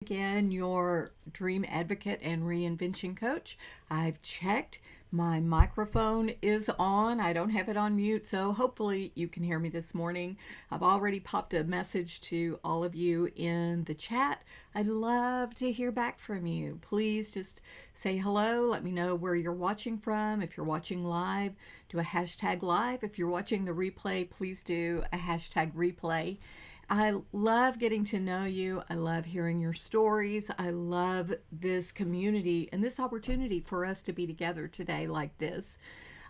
Again, your dream advocate and reinvention coach. I've checked. My microphone is on. I don't have it on mute, so hopefully you can hear me this morning. I've already popped a message to all of you in the chat. I'd love to hear back from you. Please just say hello. Let me know where you're watching from. If you're watching live, do a hashtag live. If you're watching the replay, please do a hashtag replay. I love getting to know you. I love hearing your stories. I love this community and this opportunity for us to be together today like this.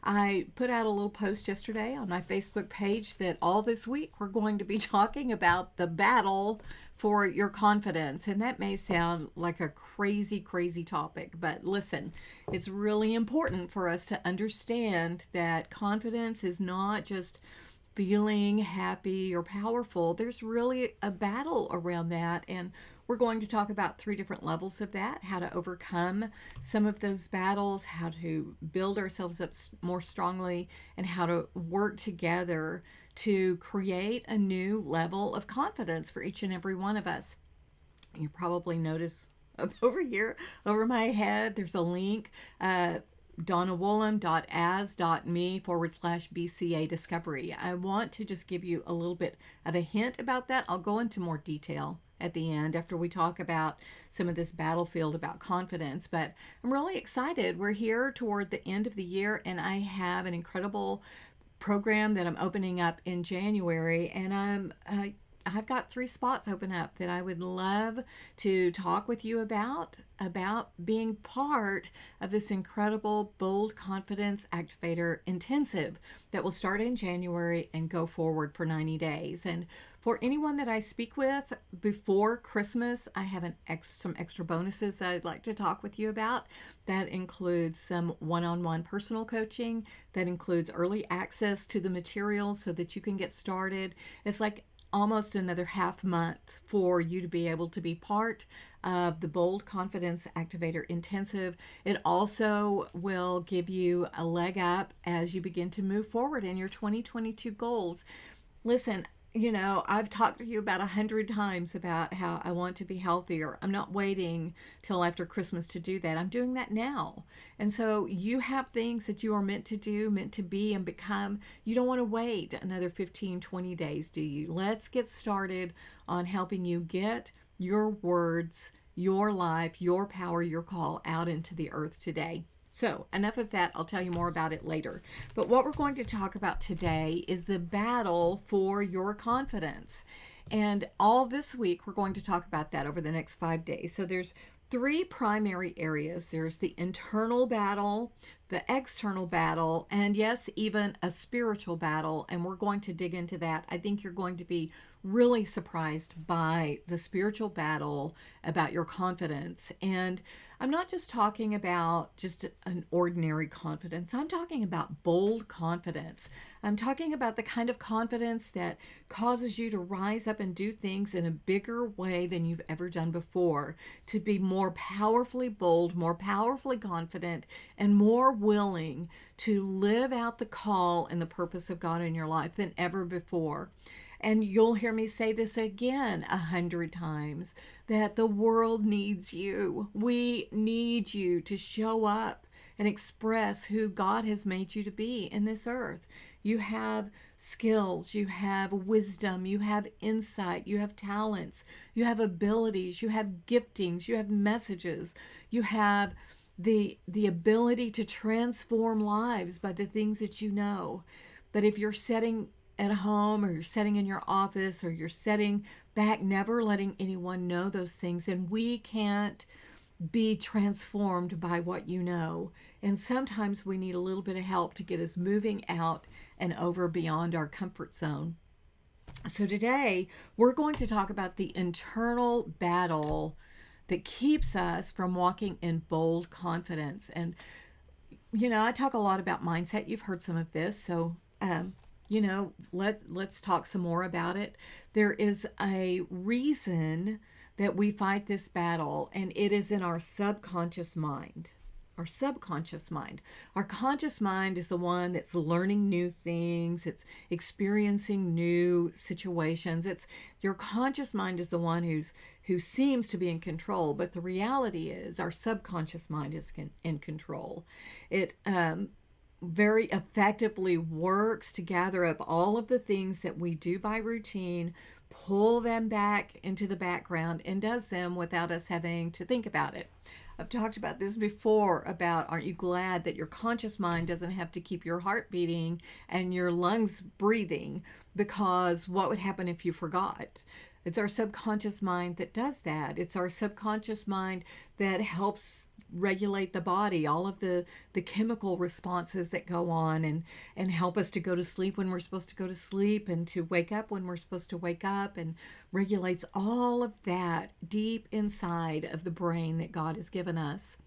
I put out a little post yesterday on my Facebook page that all this week we're going to be talking about the battle for your confidence. And that may sound like a crazy, crazy topic, but listen, it's really important for us to understand that confidence is not just feeling happy or powerful. There's really a battle around that, and we're going to talk about 3 different levels of that: how to overcome some of those battles, how to build ourselves up more strongly, and how to work together to create a new level of confidence for each and every one of us. You probably notice up over here over my head there's a link, donnawoolham.as.me/BCA discovery. I want to just give you a little bit of a hint about that. I'll go into more detail at the end after we talk about some of this battlefield about confidence, but I'm really excited. We're here toward the end of the year, and I have an incredible program that I'm opening up in January, and I've got 3 spots open up that I would love to talk with you about being part of this incredible Bold Confidence Activator intensive that will start in January and go forward for 90 days. And for anyone that I speak with before Christmas, I have some extra bonuses that I'd like to talk with you about. That includes some one-on-one personal coaching. That includes early access to the materials so that you can get started. It's like almost another half month for you to be able to be part of the Bold Confidence Activator Intensive. It also will give you a leg up as you begin to move forward in your 2022 goals. Listen, I've talked to you about 100 times about how I want to be healthier. I'm not waiting till after Christmas to do that. I'm doing that now. And so you have things that you are meant to do, meant to be and become. You don't want to wait another 15, 20 days, do you? Let's get started on helping you get your words, your life, your power, your call out into the earth today. So enough of that. I'll tell you more about it later. But what we're going to talk about today is the battle for your confidence. And all this week, we're going to talk about that over the next 5 days. So there's 3 primary areas. There's the internal battle, the external battle, and yes, even a spiritual battle. And we're going to dig into that. I think you're going to be really surprised by the spiritual battle about your confidence. And I'm not just talking about just an ordinary confidence. I'm talking about bold confidence. I'm talking about the kind of confidence that causes you to rise up and do things in a bigger way than you've ever done before, to be more powerfully bold, more powerfully confident, and more willing to live out the call and the purpose of God in your life than ever before. And you'll hear me say this again 100 times, that the world needs you. We need you to show up and express who God has made you to be in this earth. You have skills, you have wisdom, you have insight, you have talents, you have abilities, you have giftings, you have messages, you have the ability to transform lives by the things that you know. But if you're sitting at home, or you're sitting in your office, or you're sitting back, never letting anyone know those things, then we can't be transformed by what you know. And sometimes we need a little bit of help to get us moving out and over beyond our comfort zone. So today, we're going to talk about the internal battle that keeps us from walking in bold confidence. And, I talk a lot about mindset. You've heard some of this. So, let's talk some more about it. There is a reason that we fight this battle, and it is in our subconscious mind. our subconscious mind. Our conscious mind is the one that's learning new things, it's experiencing new situations. It's your conscious mind is the one who seems to be in control, but the reality is our subconscious mind is in control. It very effectively works to gather up all of the things that we do by routine, pull them back into the background, and does them without us having to think about it. I've talked about this before about, aren't you glad that your conscious mind doesn't have to keep your heart beating and your lungs breathing, because what would happen if you forgot? It's our subconscious mind that does that. It's our subconscious mind that helps regulate the body, all of the chemical responses that go on, and help us to go to sleep when we're supposed to go to sleep, and to wake up when we're supposed to wake up, and regulates all of that deep inside of the brain that God has given us.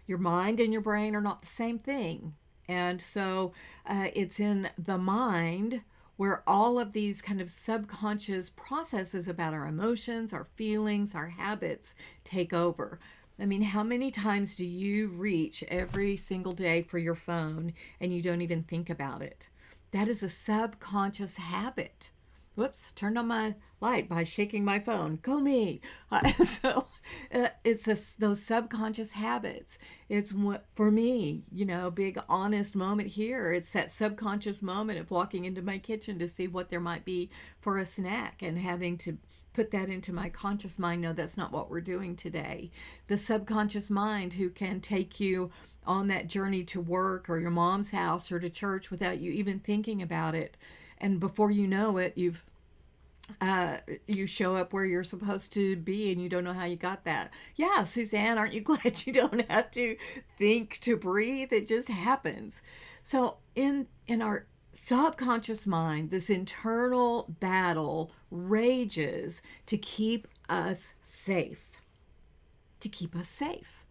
Your mind and your brain are not the same thing. And so it's in the mind where all of these kind of subconscious processes about our emotions, our feelings, our habits take over. I mean, how many times do you reach every single day for your phone and you don't even think about it? That is a subconscious habit. Whoops, turned on my light by shaking my phone. Go me. It's those subconscious habits. It's what, for me, big honest moment here. It's that subconscious moment of walking into my kitchen to see what there might be for a snack and having to put that into my conscious mind. No, that's not what we're doing today. The subconscious mind who can take you on that journey to work or your mom's house or to church without you even thinking about it. And before you know it, you show up where you're supposed to be and you don't know how you got that. Yeah, Suzanne, aren't you glad you don't have to think to breathe? It just happens. So in our subconscious mind, this internal battle rages to keep us safe. To keep us safe.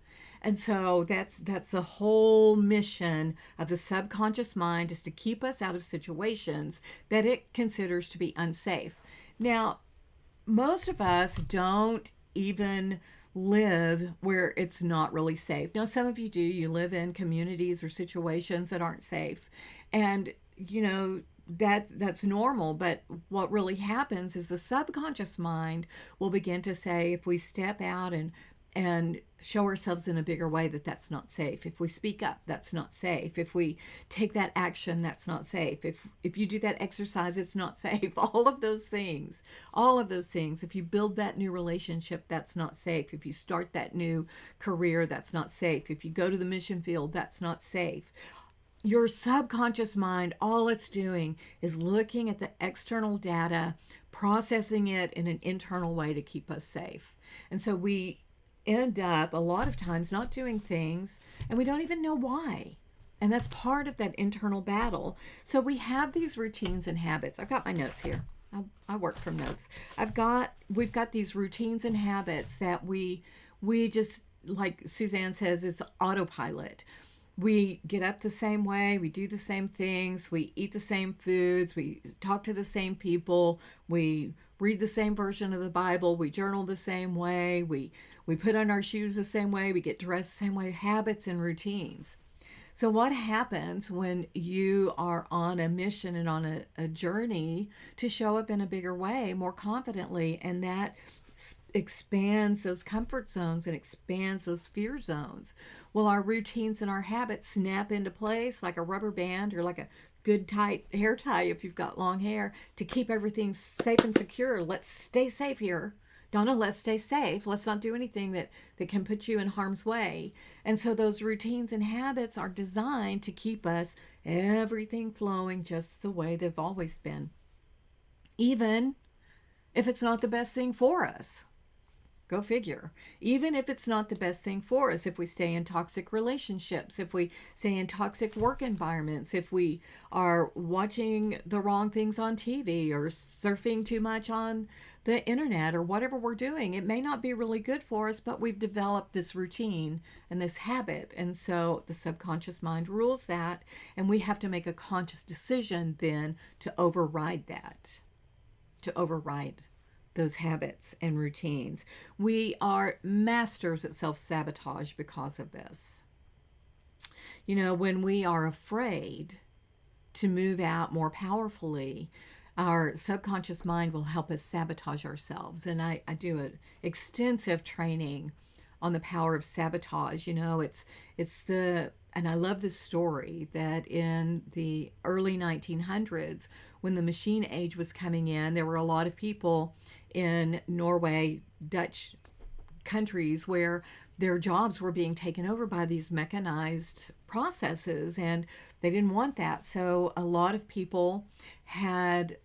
And so that's the whole mission of the subconscious mind, is to keep us out of situations that it considers to be unsafe. Now, most of us don't even live where it's not really safe. Now, some of you do. You live in communities or situations that aren't safe. And, that's normal. But what really happens is the subconscious mind will begin to say, if we step out and show ourselves in a bigger way, that's not safe. If we speak up, that's not safe. If we take that action, that's not safe. If you do that exercise, it's not safe. All of those things. If you build that new relationship, that's not safe. If you start that new career, that's not safe. If you go to the mission field, that's not safe. Your subconscious mind, all it's doing is looking at the external data, processing it in an internal way to keep us safe. And so we end up a lot of times not doing things, and we don't even know why. And that's part of that internal battle. So we have these routines and habits. I've got my notes here. I work from notes. We've got these routines and habits that we just, like Suzanne says, it's autopilot. We get up the same way, we do the same things, we eat the same foods, we talk to the same people, we read the same version of the Bible, we journal the same way, we put on our shoes the same way, we get dressed the same way. Habits and routines. So what happens when you are on a mission and on a journey to show up in a bigger way, more confidently, and that expands those comfort zones and expands those fear zones? Well, our routines and our habits snap into place like a rubber band, or like a good tight hair tie if you've got long hair, to keep everything safe and secure. Let's stay safe here. Donna, let's stay safe. Let's not do anything that can put you in harm's way. And so those routines and habits are designed to keep us everything flowing just the way they've always been, even if it's not the best thing for us. Go figure. Even if it's not the best thing for us, if we stay in toxic relationships, if we stay in toxic work environments, if we are watching the wrong things on TV or surfing too much on the internet or whatever we're doing, it may not be really good for us, but we've developed this routine and this habit. And so the subconscious mind rules that, and we have to make a conscious decision then to override that, to override those habits and routines. We are masters at self-sabotage because of this. When we are afraid to move out more powerfully, our subconscious mind will help us sabotage ourselves. And I do an extensive training on the power of sabotage. And I love this story that in the early 1900s, when the machine age was coming in, there were a lot of people in Norway, Dutch countries, where their jobs were being taken over by these mechanized processes, and they didn't want that. So a lot of people had,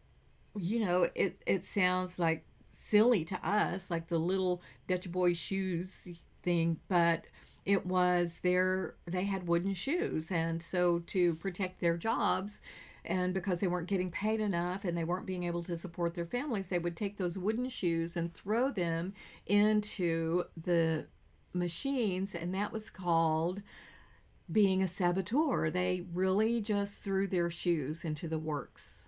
it sounds like silly to us, like the little Dutch boy shoes thing, but it was they had wooden shoes, and so to protect their jobs, and because they weren't getting paid enough and they weren't being able to support their families, they would take those wooden shoes and throw them into the machines, and that was called being a saboteur. They really just threw their shoes into the works.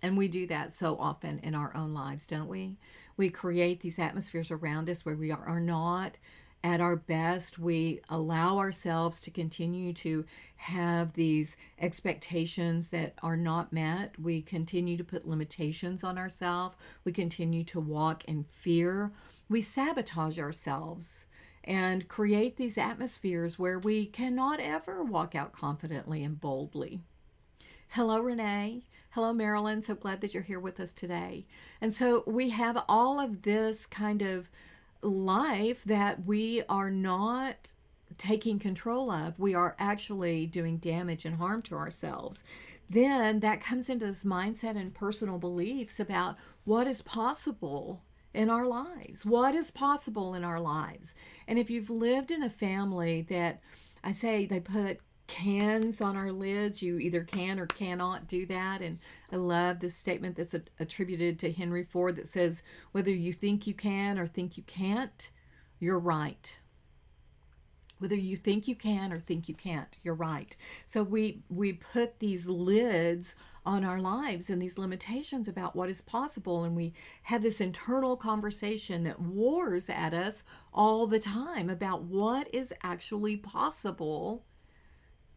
And we do that so often in our own lives, don't we? We create these atmospheres around us where we are not at our best. We allow ourselves to continue to have these expectations that are not met. We continue to put limitations on ourselves. We continue to walk in fear. We sabotage ourselves and create these atmospheres where we cannot ever walk out confidently and boldly. Hello, Renee. Hello, Marilyn. So glad that you're here with us today. And so we have all of this kind of life that we are not taking control of. We are actually doing damage and harm to ourselves. Then that comes into this mindset and personal beliefs about what is possible in our lives. What is possible in our lives? And if you've lived in a family that, I say, they put cans on our lids, you either can or cannot do that. And I love this statement that's attributed to Henry Ford that says, whether you think you can or think you can't, you're right. Whether you think you can or think you can't, you're right. So we put these lids on our lives and these limitations about what is possible, and we have this internal conversation that wars at us all the time about what is actually possible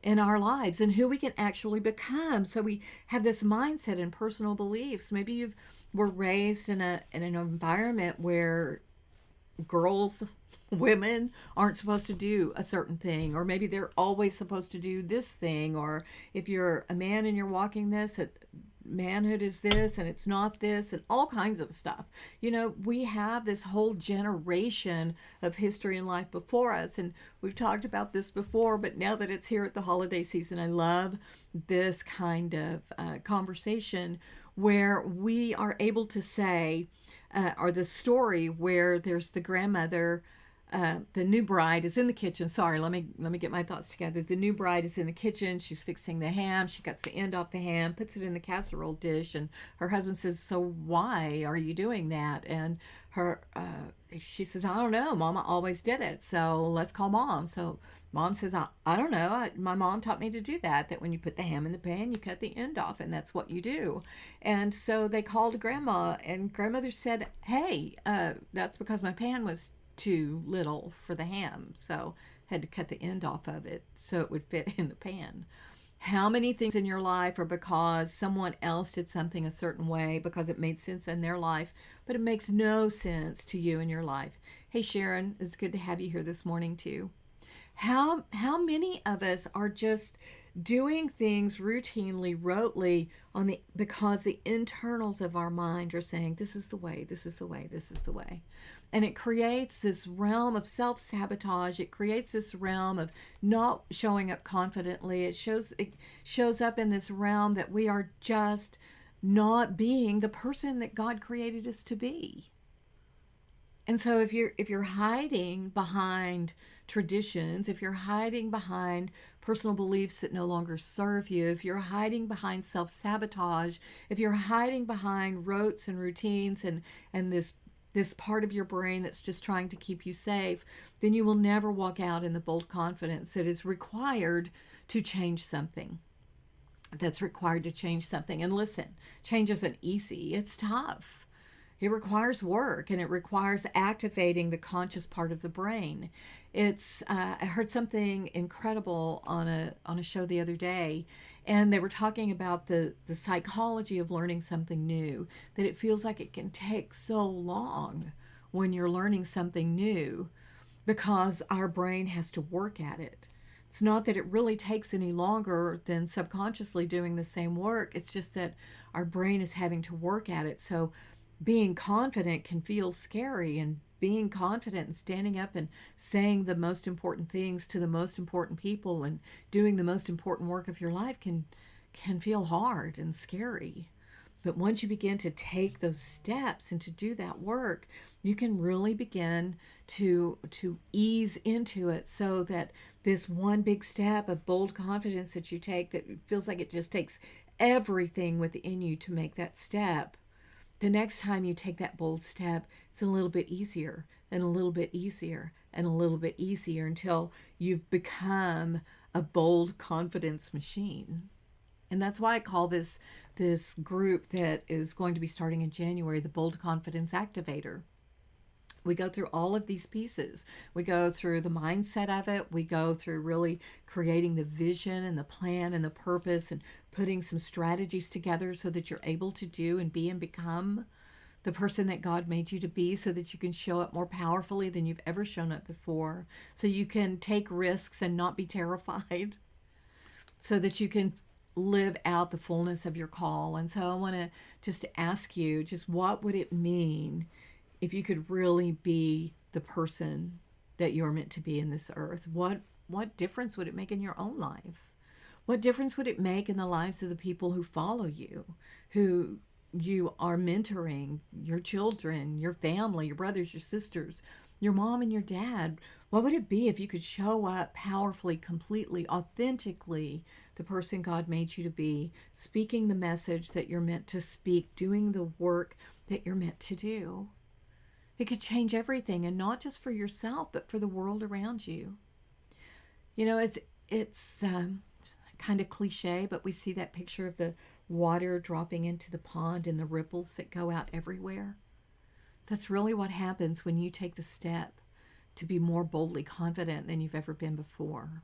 in our lives and who we can actually become. So we have this mindset and personal beliefs. Maybe you were raised in an environment where girls, women aren't supposed to do a certain thing, or maybe they're always supposed to do this thing, or if you're a man and you're walking this, manhood is this and it's not this, and all kinds of stuff. We have this whole generation of history and life before us, and we've talked about this before, but now that it's here at the holiday season, I love this kind of conversation where we are able to say, or the story where there's the grandmother, the new bride is in the kitchen. Sorry, let me get my thoughts together. The new bride is in the kitchen. She's fixing the ham. She cuts the end off the ham, puts it in the casserole dish, and her husband says, "So why are you doing that?" And she says, "I don't know. Mama always did it. So let's call Mom." So Mom says, I don't know. My mom taught me to do that when you put the ham in the pan, you cut the end off, and that's what you do." And so they called Grandma, and Grandmother said, "Hey, that's because my pan was too little for the ham, so had to cut the end off of it so it would fit in the pan." How many things in your life are because someone else did something a certain way because it made sense in their life, but it makes no sense to you in your life? Hey, Sharon, it's good to have you here this morning too. How many of us are just doing things routinely, rotely, because the internals of our mind are saying, this is the way, this is the way, this is the way. And it creates this realm of self-sabotage. It creates this realm of not showing up confidently. It shows up in this realm that we are just not being the person that God created us to be. And so if you're hiding behind traditions, if you're hiding behind personal beliefs that no longer serve you, if you're hiding behind self-sabotage, if you're hiding behind rotes and routines and this part of your brain that's just trying to keep you safe, then you will never walk out in the bold confidence that is required to change something. And listen, change isn't easy. It's tough. It requires work, and it requires activating the conscious part of the brain. I heard something incredible on a show the other day, and they were talking about the psychology of learning something new, that it feels like it can take so long when you're learning something new because our brain has to work at it. It's not that it really takes any longer than subconsciously doing the same work. It's just that our brain is having to work at it. So being confident can feel scary, and being confident and standing up and saying the most important things to the most important people and doing the most important work of your life can feel hard and scary. But once you begin to take those steps and to do that work, you can really begin to ease into it, so that this one big step of bold confidence that you take, that feels like it just takes everything within you to make that step, the next time you take that bold step, it's a little bit easier and a little bit easier and a little bit easier until you've become a bold confidence machine. And that's why I call this group that is going to be starting in January the Bold Confidence Activator. We go through all of these pieces. We go through the mindset of it. We go through really creating the vision and the plan and the purpose, and putting some strategies together so that you're able to do and be and become the person that God made you to be, so that you can show up more powerfully than you've ever shown up before, so you can take risks and not be terrified, so that you can live out the fullness of your call. And so I want to just ask you, just what would it mean if you could really be the person that you're meant to be in this earth? What difference would it make in your own life? What difference would it make in the lives of the people who follow you, who you are mentoring, your children, your family, your brothers, your sisters, your mom and your dad? What would it be if you could show up powerfully, completely, authentically, the person God made you to be, speaking the message that you're meant to speak, doing the work that you're meant to do? It could change everything, and not just for yourself, but for the world around you. You know, it's kind of cliche, but we see that picture of the water dropping into the pond and the ripples that go out everywhere. That's really what happens when you take the step to be more boldly confident than you've ever been before.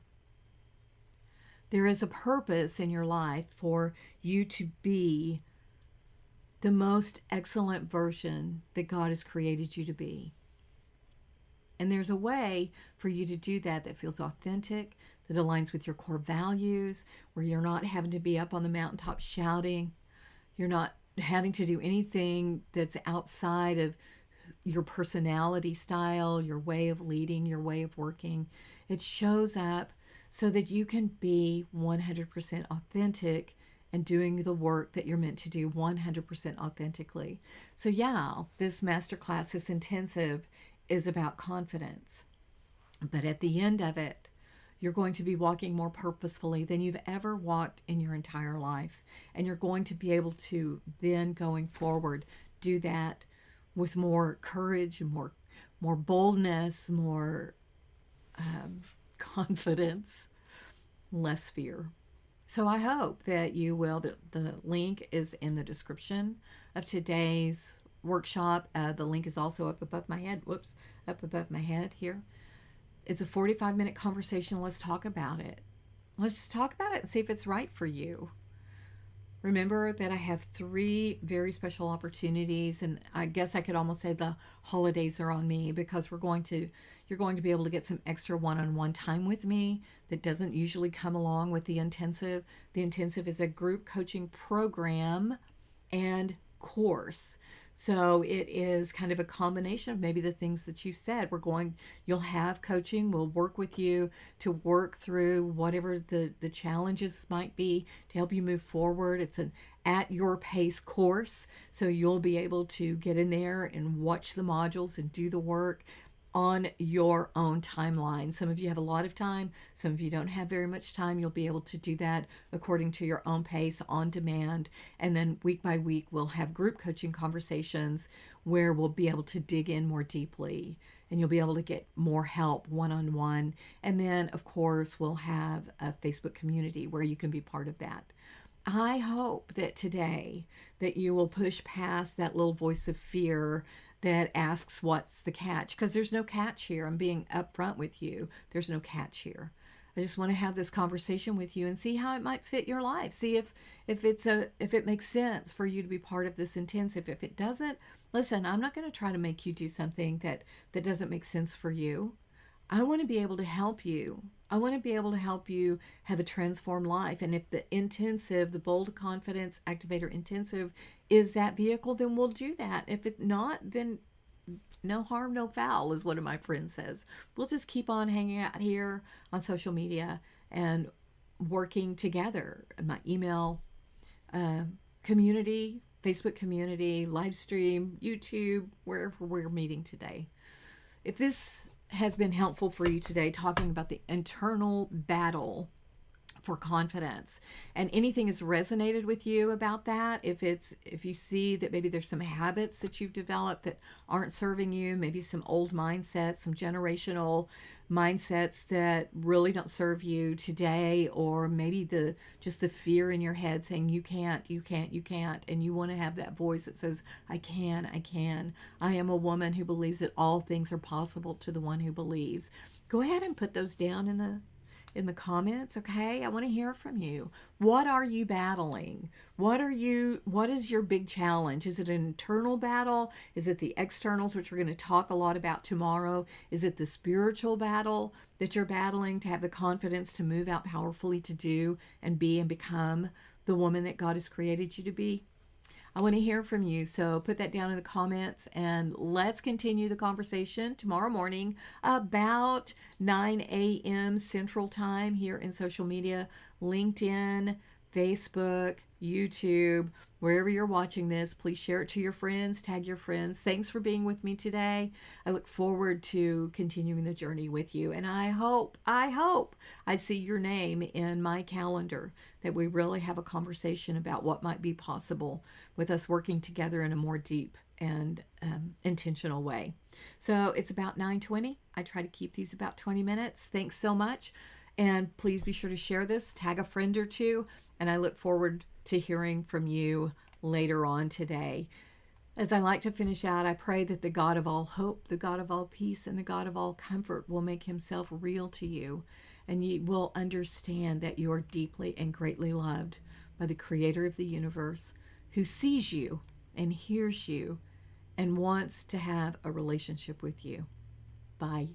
There is a purpose in your life for you to be the most excellent version that God has created you to be. And there's a way for you to do that that feels authentic, that aligns with your core values, where you're not having to be up on the mountaintop shouting. You're not having to do anything that's outside of your personality style, your way of leading, your way of working. It shows up so that you can be 100% authentic and doing the work that you're meant to do 100% authentically. So yeah, this masterclass, this intensive, is about confidence. But at the end of it, you're going to be walking more purposefully than you've ever walked in your entire life. And you're going to be able to then, going forward, do that with more courage, more boldness, more confidence, less fear. So I hope that you will. The link is in the description of today's workshop. The link is also up above my head. Whoops, up above my head here. It's a 45-minute conversation. Let's talk about it. Let's just talk about it and see if it's right for you. Remember that I have 3 very special opportunities, and I guess I could almost say the holidays are on me, because you're going to be able to get some extra one-on-one time with me that doesn't usually come along with the intensive. The intensive is a group coaching program and course. So it is kind of a combination of maybe the things that you said. You'll have coaching. We'll work with you to work through whatever the challenges might be to help you move forward. It's an at your pace course. So you'll be able to get in there and watch the modules and do the work on your own timeline. Some of you have a lot of time. Some of you don't have very much time. You'll be able to do that according to your own pace, on demand. And then week by week, we'll have group coaching conversations where we'll be able to dig in more deeply, and you'll be able to get more help one-on-one. And then, of course, we'll have a Facebook community where you can be part of that. I hope that today that you will push past that little voice of fear that asks what's the catch, because there's no catch here. I'm being upfront with you. There's no catch here. I just want to have this conversation with you and see how it might fit your life. See if it makes sense for you to be part of this intensive. If it doesn't, listen, I'm not going to try to make you do something that doesn't make sense for you. I want to be able to help you. I want to be able to help you have a transformed life. And if the intensive, the Bold Confidence Activator Intensive is that vehicle, then we'll do that. If it's not, then no harm, no foul, is one of my friends says. We'll just keep on hanging out here on social media and working together. My email community, Facebook community, live stream, YouTube, wherever we're meeting today. If this has been helpful for you today, talking about the internal battle for confidence, and anything has resonated with you about that, if you see that maybe there's some habits that you've developed that aren't serving you, maybe some old mindsets, some generational mindsets that really don't serve you today, or maybe just the fear in your head saying you can't, and you want to have that voice that says I can. I am a woman who believes that all things are possible to the one who believes. Go ahead and put those down in the comments, okay? I want to hear from you. What are you battling? What is your big challenge? Is it an internal battle? Is it the externals, which we're going to talk a lot about tomorrow? Is it the spiritual battle that you're battling to have the confidence to move out powerfully to do and be and become the woman that God has created you to be? I want to hear from you. So put that down in the comments and let's continue the conversation tomorrow morning about 9 a.m. Central Time here in social media, LinkedIn, Facebook, YouTube, wherever you're watching this. Please share it to your friends, tag your friends. Thanks for being with me today. I look forward to continuing the journey with you. And I hope I see your name in my calendar, that we really have a conversation about what might be possible with us working together in a more deep and intentional way. So it's about 9:20. I try to keep these about 20 minutes. Thanks so much. And please be sure to share this, tag a friend or two, and I look forward to hearing from you later on today. As I like to finish out, I pray that the God of all hope, the God of all peace, and the God of all comfort will make himself real to you, and you will understand that you are deeply and greatly loved by the Creator of the universe, who sees you and hears you and wants to have a relationship with you. Bye.